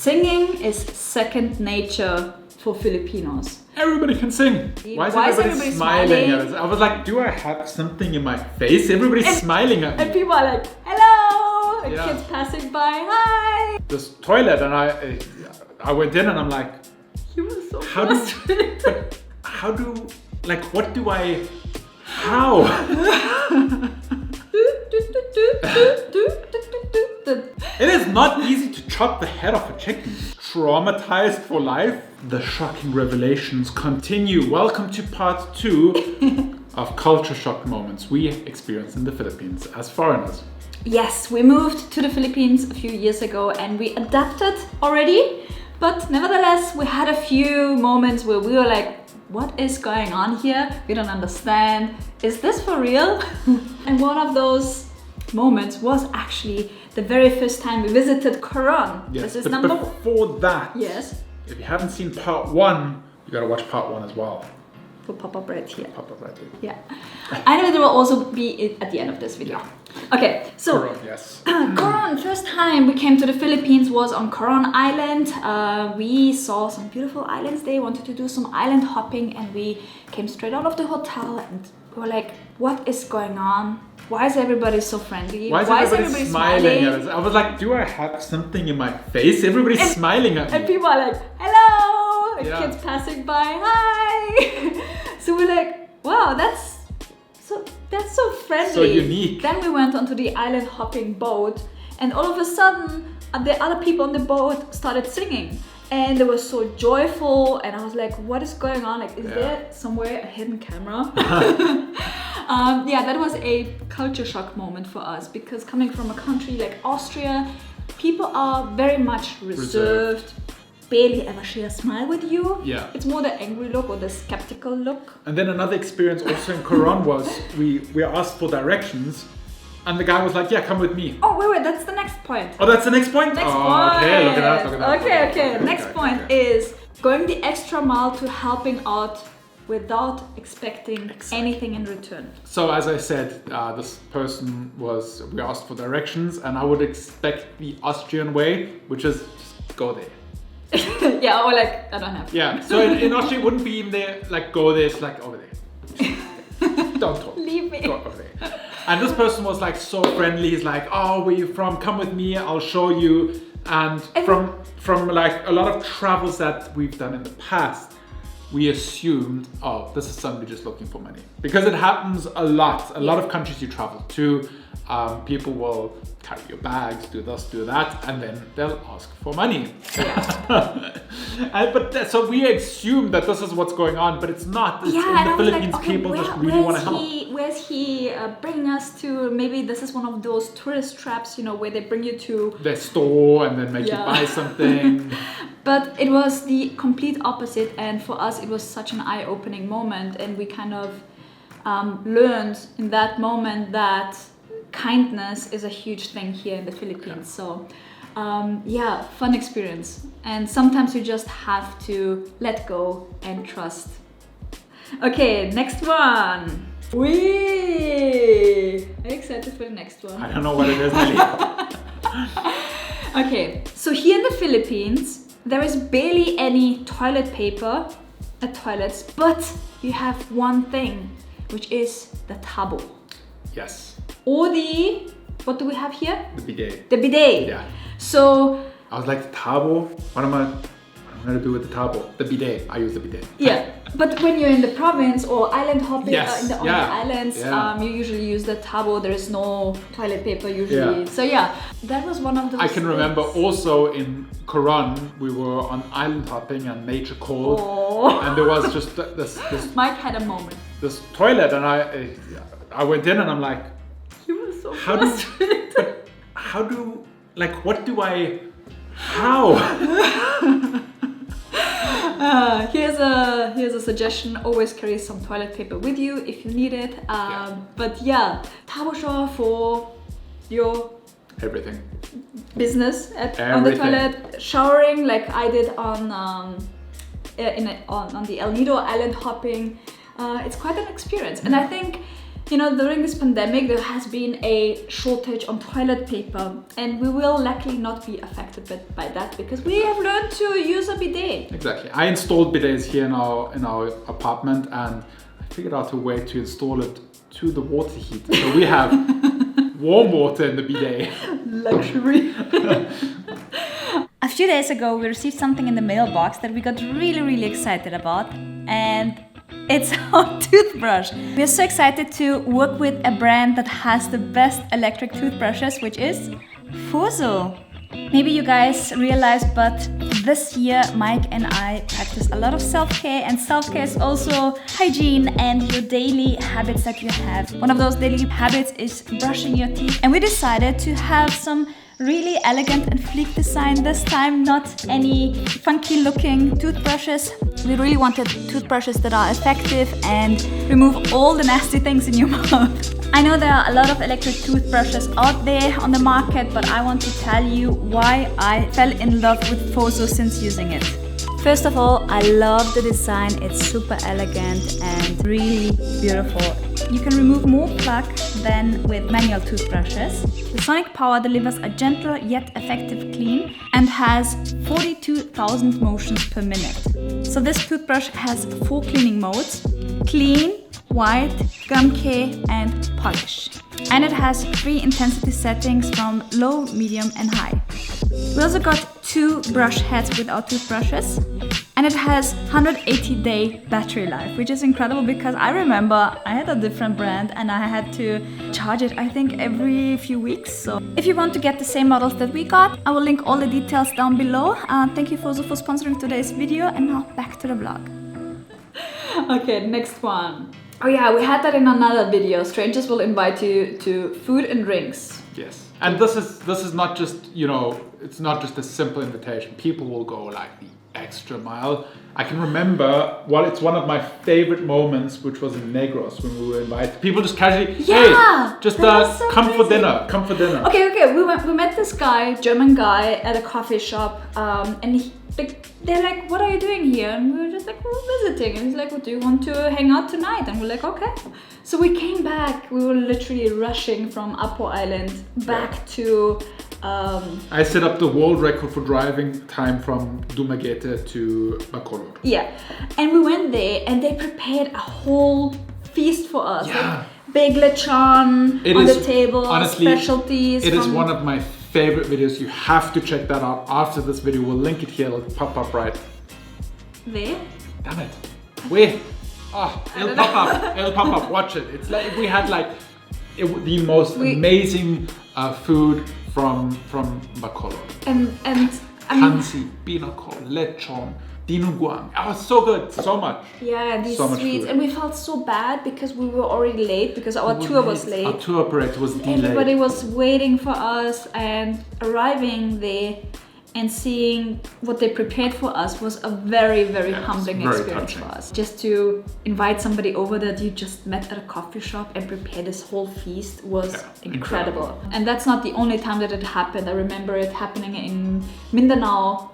Singing is second nature for Filipinos. Everybody can sing. Why is everybody smiling at us? I was like, do I have something in my face? Everybody's smiling at me. And people are like, hello! And kids passing by, hi! This toilet, and I went in and I'm like, you were so how It is not easy to chop the head off a chicken. Traumatized for life? The shocking revelations continue. Welcome to part 2 of culture shock moments we experienced in the Philippines as foreigners. Yes, we moved to the Philippines a few years ago and we adapted already. But nevertheless, we had a few moments where we were like, what is going on here? We don't understand. Is this for real? And one of those moments was actually the very first time we visited Coron. Yes, but before that, yes, if you haven't seen part 1, you gotta watch part 1 as well. We'll pop up right here. Pop up right here. Yeah. I know there will also be at the end of this video. Yeah. Okay, so Coron, yes. Coron, first time we came to the Philippines was on Coron Island. We saw some beautiful islands there, wanted to do some island hopping, and we came straight out of the hotel and we were like, what is going on? Why is everybody so friendly? Why is everybody smiling at us? I was like, do I have something in my face? Everybody's smiling at me. And people are like, hello! And kids passing by, hi! So we're like, wow, that's so friendly. So unique. Then we went onto the island hopping boat, and all of a sudden, the other people on the boat started singing. And they were so joyful, and I was like, what is going on? Like, is there somewhere a hidden camera? That was a culture shock moment for us, because coming from a country like Austria, people are very much reserved. Barely ever share a smile with you. Yeah. It's more the angry look or the skeptical look. And then another experience also in Coron was we asked for directions, and the guy was like, yeah, come with me. Oh, wait, that's the next point. Oh, that's the next point? Next point. Okay, look at that. Okay. Next point is going the extra mile to helping out without expecting anything in return. So as I said, this person we asked for directions, and I would expect the Austrian way, which is just go there. Yeah, or like, I don't have. Yeah, so in Austria it wouldn't be even there, like go there, it's like over there. Don't talk. Leave me. Go over there. And this person was like so friendly. He's like, oh, where you from? Come with me, I'll show you. And from like a lot of travels that we've done in the past, we assumed, oh, this is somebody just looking for money. Because it happens a lot. A lot of countries you travel to, people will carry your bags, do this, do that, and then they'll ask for money. Yeah. So we assume that this is what's going on, but it's not. It's in the Philippines, like, people just really want to help. Where's he bringing us to? Maybe this is one of those tourist traps, where they bring you to their store and then make you buy something. But it was the complete opposite, and for us it was such an eye-opening moment, and we kind of learned in that moment that kindness is a huge thing here in the Philippines. So fun experience, and sometimes you just have to let go and trust. Okay, next one. Are you excited for the next one? I don't know what it is, Nelly. Okay, so here in the Philippines there is barely any toilet paper at toilets, but you have one thing, which is the tabo. Yes. Or what do we have here? The bidet. The bidet. Yeah. So I was like, the tabo? What am I gonna do with the tabo? The bidet. I use the bidet. Yeah. But when you're in the province or island hopping on the islands, you usually use the tabo. There is no toilet paper usually. Yeah. So that was one of those I can remember also in Coron, we were on island hopping and nature called. Oh. And there was just this Mike had a moment. This toilet, and I went in and I'm like, you were so Here's a suggestion. Always carry some toilet paper with you if you need it. But tabo shower for your everything business on the toilet, showering like I did on the El Nido island hopping. It's quite an experience, and I think you know, during this pandemic, there has been a shortage on toilet paper, and we will luckily not be affected by that because we have learned to use a bidet. Exactly. I installed bidets here in our apartment, and I figured out a way to install it to the water heater. So we have warm water in the bidet. Luxury. A few days ago, we received something in the mailbox that we got really excited about, and it's our toothbrush. We're so excited to work with a brand that has the best electric toothbrushes, which is Foso. Maybe you guys realize, but this year Mike and I practice a lot of self-care, and self-care is also hygiene and your daily habits that you have. One of those daily habits is brushing your teeth, and we decided to have some really elegant and sleek design this time, not any funky looking toothbrushes. We really wanted toothbrushes that are effective and remove all the nasty things in your mouth. I know there are a lot of electric toothbrushes out there on the market, but I want to tell you why I fell in love with Foso since using it. First of all, I love the design. It's super elegant and really beautiful. You can remove more plaque than with manual toothbrushes. The sonic power delivers a gentle yet effective clean and has 42,000 motions per minute. So this toothbrush has 4 cleaning modes: clean, white, gum care and polish. And it has 3 intensity settings from low, medium and high. We also got 2 brush heads with our toothbrushes, and it has 180-day battery life, which is incredible because I remember I had a different brand and I had to charge it, I think, every few weeks. So if you want to get the same models that we got, I will link all the details down below. Thank you Foso for sponsoring today's video, and now back to the vlog. Okay, next one. Oh yeah, we had that in another video. Strangers will invite you to food and drinks. Yes. And this is not just, you know, it's not just a simple invitation. People will go like the extra mile. I can remember, well, it's one of my favorite moments, which was in Negros when we were invited. People just casually, Yeah, hey, just so come crazy. for dinner, come for dinner. Okay, we met this guy, German guy, at a coffee shop, and they're like, what are you doing here? And we were just like, we're visiting. And he's like, well, do you want to hang out tonight? And we're like, okay. So we came back. We were literally rushing from Apo Island back to... I set up the world record for driving time from Dumaguete to Bacolod. Yeah, and we went there and they prepared a whole feast for us. Yeah. Like big lechon on the table, honestly, specialties. It is one of my favorite videos. You have to check that out after this video. We'll link it here. It'll pop up right there. Damn it. Wait. Oh, it'll pop up. It'll pop up. Watch it. It's like we had like the most amazing food from Bacolod. And I mean, Kansi, pinocol, lechon, dinuguan. Oh, it's so good. So much. Yeah, these so much sweets. food. And we felt so bad because we were already late because our tour was late. Our tour operator was delayed. Everybody was waiting for us, and arriving there and seeing what they prepared for us was a very humbling experience for us. Just to invite somebody over that you just met at a coffee shop and prepare this whole feast was incredible. And that's not the only time that it happened. I remember it happening in Mindoro,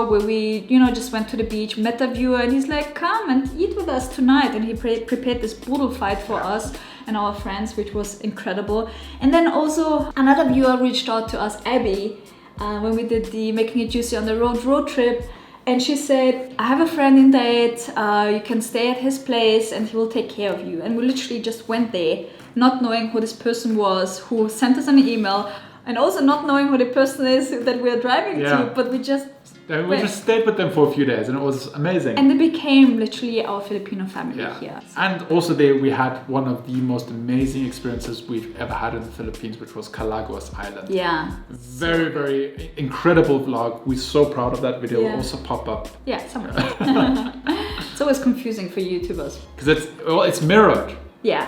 where we, you know, just went to the beach, met a viewer, and he's like, come and eat with us tonight. And he prepared this boodle fight for us and our friends, which was incredible. And then also another viewer reached out to us, Abby, when we did the Making It Juicy on the road trip, and she said, I have a friend in Dayet, you can stay at his place and he will take care of you. And we literally just went there, not knowing who this person was, who sent us an email, and also not knowing who the person is that we're driving to, but we just just stayed with them for a few days, and it was amazing. And they became literally our Filipino family here. And also there we had one of the most amazing experiences we've ever had in the Philippines, which was Calaguas Island. Yeah. Very incredible vlog. We're so proud of that video. It'll also pop up. Yeah, somewhere. It's always confusing for YouTubers. Because it's mirrored. Yeah.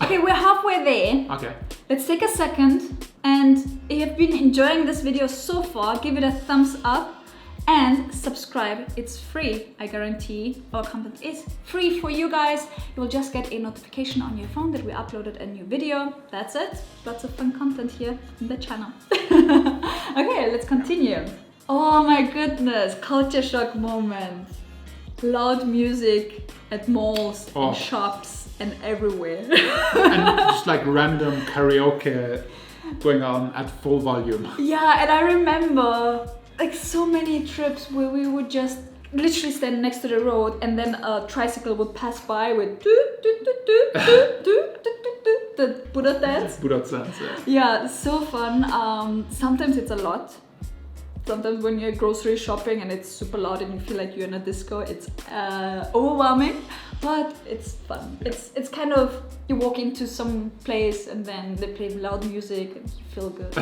Okay, we're halfway there. Okay. Let's take a second, and if you've been enjoying this video so far, give it a thumbs up. And subscribe. It's free. I guarantee our content is free for you guys. You will just get a notification on your phone that we uploaded a new video. That's it. Lots of fun content here on the channel. Okay, let's continue. Oh my goodness, culture shock moment. Loud music at malls and shops and everywhere. And just like random karaoke going on at full volume. Yeah, and I remember like so many trips where we would just literally stand next to the road and then a tricycle would pass by with the Buddha dance. Buddha dance, yeah. Yeah, so fun. Sometimes it's a lot. Sometimes when you're grocery shopping and it's super loud and you feel like you're in a disco, it's overwhelming, but it's fun. It's kind of, you walk into some place and then they play loud music and you feel good.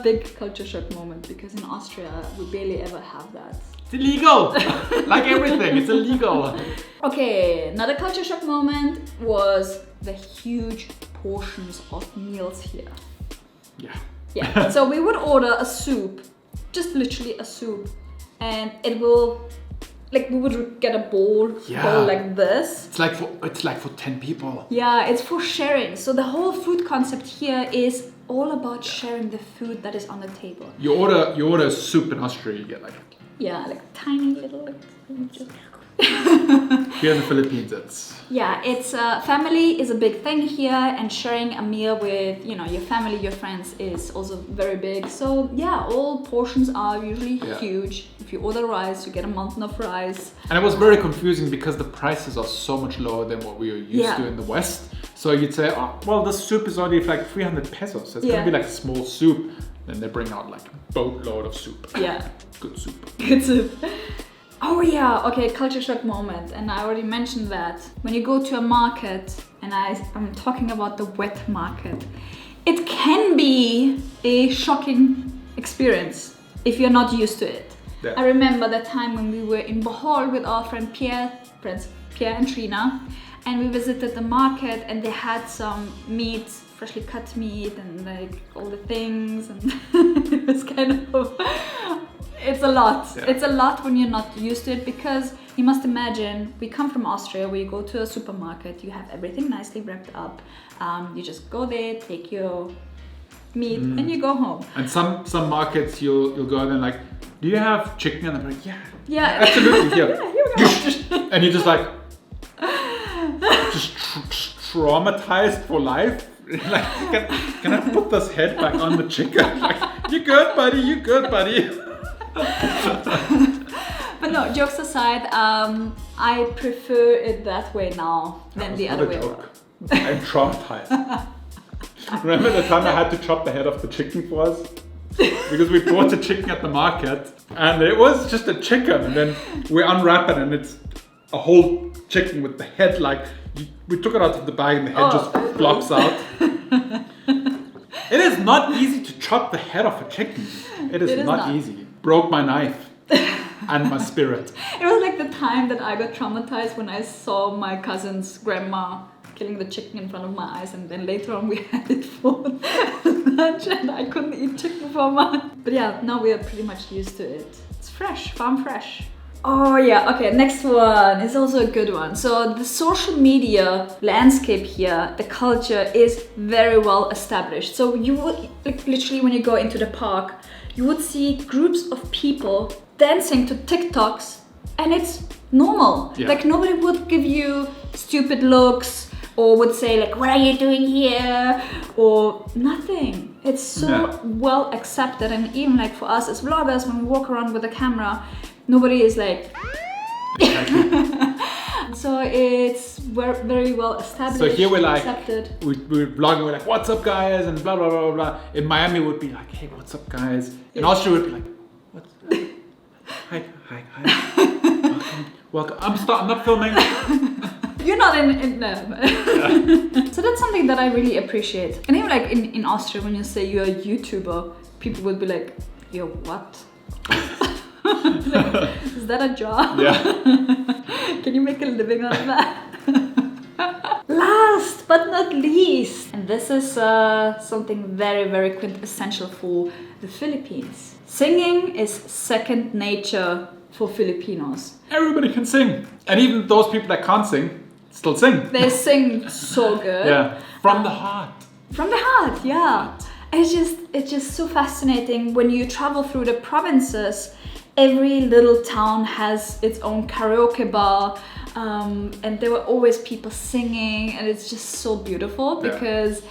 Big culture shock moment, because in Austria we barely ever have that. It's illegal! Like everything, it's illegal. Okay, another culture shock moment was the huge portions of meals here. Yeah. Yeah, so we would order a soup, just literally a soup, and it will, like, we would get a bowl like this. It's like for 10 people. Yeah, it's for sharing. So the whole food concept here is all about sharing the food that is on the table. You order soup in Austria, you get like tiny little. Here in the Philippines, it's family is a big thing here, and sharing a meal with your family, your friends is also very big. So yeah, all portions are usually huge. If you order rice, you get a mountain of rice. And it was very confusing because the prices are so much lower than what we are used to in the West. So you'd say, oh, well, the soup is only like 300 pesos. It's gonna be like a small soup. Then they bring out like a boatload of soup. Yeah, good soup. Good soup. Oh yeah, okay, culture shock moment, and I already mentioned that. When you go to a market, and I'm talking about the wet market, it can be a shocking experience if you're not used to it. Yeah. I remember that time when we were in Bohol with our friends Pierre and Trina, and we visited the market and they had some meat, freshly cut meat, and like all the things, and it was kind of... It's a lot. Yeah. It's a lot when you're not used to it, because you must imagine, we come from Austria where you go to a supermarket, you have everything nicely wrapped up. You just go there, take your meat, and you go home. And some markets you'll go there and like, do you have chicken? And I'm like, yeah, absolutely, here. Yeah, here we go. And you're just like, just traumatized for life. Like, can I put this head back on the chicken? Like, you good, buddy. But no, jokes aside, I prefer it that way now than the other way around. I'm traumatized. Remember the time I had to chop the head off the chicken for us? Because we bought the chicken at the market and it was just a chicken, and then we unwrap it and it's a whole chicken with the head, like, we took it out of the bag and the head just flops out. It is not easy to chop the head off a chicken. It is not easy. Broke my knife and my spirit. It was like the time that I got traumatized when I saw my cousin's grandma killing the chicken in front of my eyes, and then later on we had it for lunch and I couldn't eat chicken for a month. But yeah, now we are pretty much used to it. It's fresh, farm fresh. Oh yeah, okay, next one is also a good one. So the social media landscape here, the culture is very well established. So you would, like, literally when you go into the park, you would see groups of people dancing to TikToks, and it's normal. Yeah. Like, nobody would give you stupid looks or would say like, what are you doing here? Or nothing. It's so well accepted. And even like for us as vloggers, when we walk around with a camera, nobody is like... So it's very well established. So here we're like, accepted. we're vlogging, we're like, what's up guys, and blah blah blah blah. In Miami would be like, hey, what's up guys. In Austria would be like, what's up? Hi. Welcome. I'm not filming. You're not in no. So that's something that I really appreciate. And even like in Austria, when you say you're a YouTuber, people would be like, yo, what? Like, is that a job? Yeah. Can you make a living out of that? Last but not least, and this is something very quintessential for the Philippines. Singing is second nature for Filipinos. Everybody can sing. And even those people that can't sing, still sing. They sing so good. Yeah, from the heart. From the heart, yeah. It's just so fascinating when you travel through the provinces. Every little town has its own karaoke bar. and there were always people singing, and it's just so beautiful because,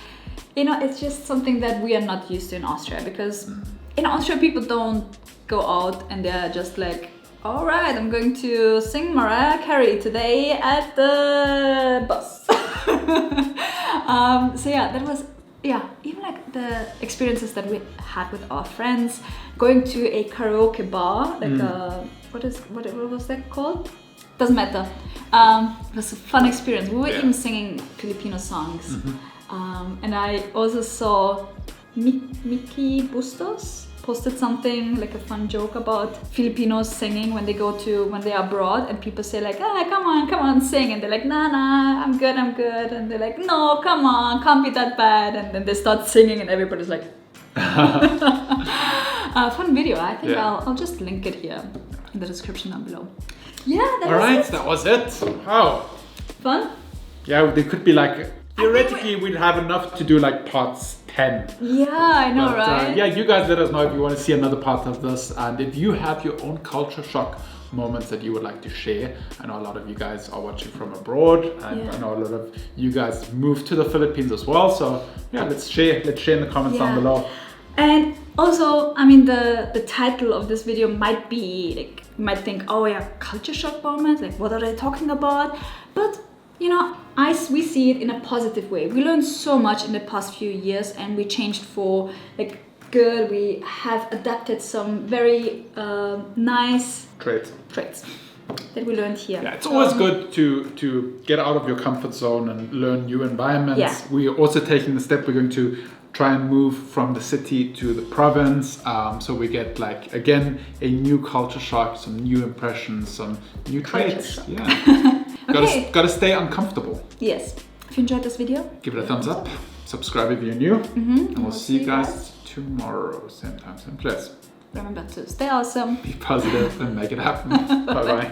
you know, it's just something that we are not used to in Austria, because in Austria people don't go out and they're just like, all right, I'm going to sing Mariah Carey today at the bus. So yeah, that was, even like the experiences that we had with our friends, going to a karaoke bar, like what was that called? Doesn't matter. It was a fun experience. We were even singing Filipino songs. And I also saw Mickey Bustos posted something, like a fun joke about Filipinos singing when they are abroad, and people say like, come on, sing, and they're like, nah, I'm good, and they're like, no, come on, can't be that bad, and then they start singing, and everybody's like, fun video. I think I'll just link it here in the description down below. Yeah, that was it. Wow. Fun? Yeah, they could be like, theoretically we'd have enough to do like parts 10. Yeah, I know, right? Yeah, you guys let us know if you want to see another part of this, and if you have your own culture shock moments that you would like to share. I know a lot of you guys are watching from abroad, and I know a lot of you guys moved to the Philippines as well, so yeah, let's share in the comments down below. And also, I mean, the title of this video might be like, you might think, oh yeah, culture shock moments, like what are they talking about? But you know, we see it in a positive way. We learned so much in the past few years, and we changed for like good. We have adapted some very nice traits that we learned here. Yeah, it's always good to get out of your comfort zone and learn new environments. Yeah. We are also taking the step, we're going to try and move from the city to the province, so we get like, again, a new culture shock, some new impressions, some new traits. Yeah. Okay. Gotta stay uncomfortable. Yes. If you enjoyed this video, give it a thumbs up, subscribe if you're new, and we'll see you guys tomorrow, same time, same place. Remember to stay awesome, be positive, and make it happen. Bye bye.